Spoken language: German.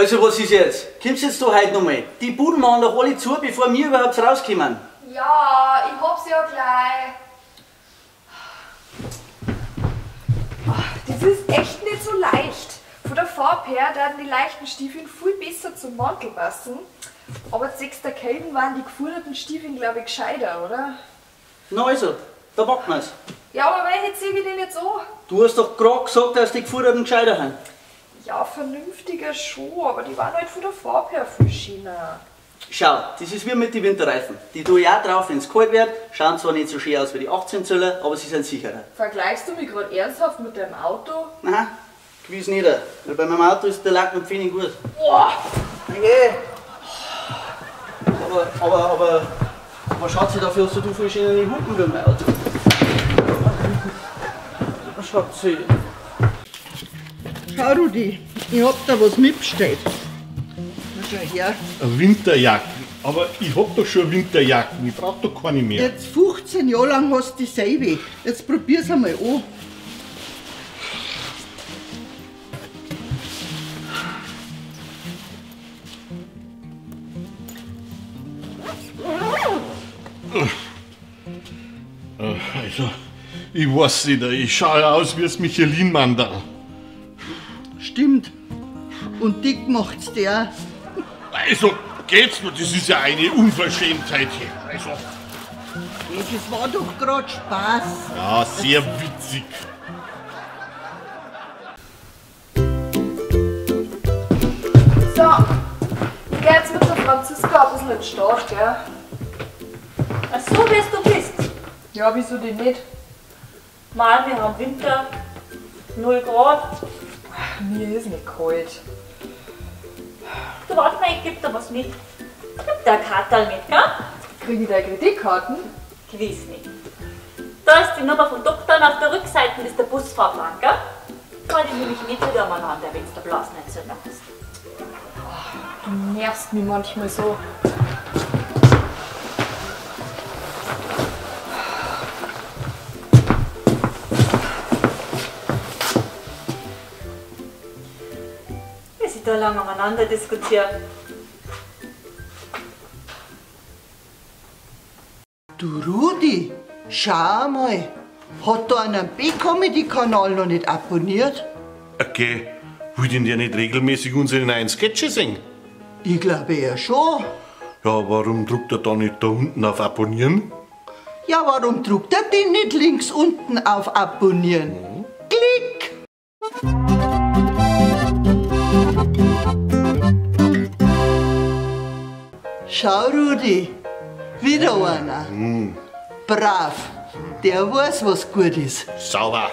Also was ist jetzt? Kommst jetzt da heute nochmal? Die Buden machen doch alle zu, bevor wir überhaupt rauskommen. Ja, ich hab's ja gleich. Das ist echt nicht so leicht. Von der Farbe her werden die leichten Stiefeln viel besser zum Mantel passen. Aber zwecks der Kälte waren die geforderten Stiefeln, glaube ich, gescheiter, oder? Na also, da packen wir's. Ja, aber welche ziehe ich denn jetzt an? Du hast doch gerade gesagt, dass die geforderten gescheiter sind. Ja, vernünftiger schon, aber die waren halt von der Farbe her viel schöner. Schau, das ist wie mit den Winterreifen. Die tue ich auch drauf, wenn es kalt wird. Schauen zwar nicht so schön aus wie die 18 Zöller, aber sie sind sicherer. Vergleichst du mich gerade ernsthaft mit deinem Auto? Nein, gewiss nicht. Weil bei meinem Auto ist der Lack mit Pfennig gut. Boah! Okay. Aber Schatzi, dafür hast du viel schönere Hupen für mein Auto. Schatzi. Schau, Rudi, ich hab da was mitbestellt. Schau her. Winterjacken. Aber ich hab doch schon Winterjacken, ich brauch doch keine mehr. Jetzt 15 Jahre lang hast du dieselbe. Jetzt probier's einmal an. Also, ich weiß nicht, ich schaue aus wie das Michelin-Mandal. Stimmt. Und dick macht's der. Also, geht's nur, das ist ja eine Unverschämtheit hier. Also, Das war doch grad Spaß. ja, sehr witzig. So, ich geh jetzt mit der Franziska ein bisschen in den Start, gell? Ach so, wie du bist. Ja, wieso denn nicht? Mal, wir haben Winter, 0 Grad. Mir ist nicht kalt. Du warte mal, ich geb dir was mit. Gib dir ein Kartal mit, gell? Krieg ich da Kreditkarten? Gewiss nicht. Da ist die Nummer vom Doktor und auf der Rückseite ist der Busfahrplan, gell? Kann ich nämlich nicht wieder umeinander, wenn du Blasenentzündung hast. Du nervst mich manchmal so. Wir sind da lange umeinander diskutiert. Du Rudi, schau mal. Hat da einen B-Comedy-Kanal noch nicht abonniert? Okay, will denn der nicht regelmäßig unsere neuen Sketche singen? Ich glaube ja schon. Ja, warum druckt er da nicht da unten auf Abonnieren? Ja, warum druckt er den nicht links unten auf Abonnieren? Klick! Schau, Rudi, wieder einer. Brav, der weiß, was gut ist. Sauber.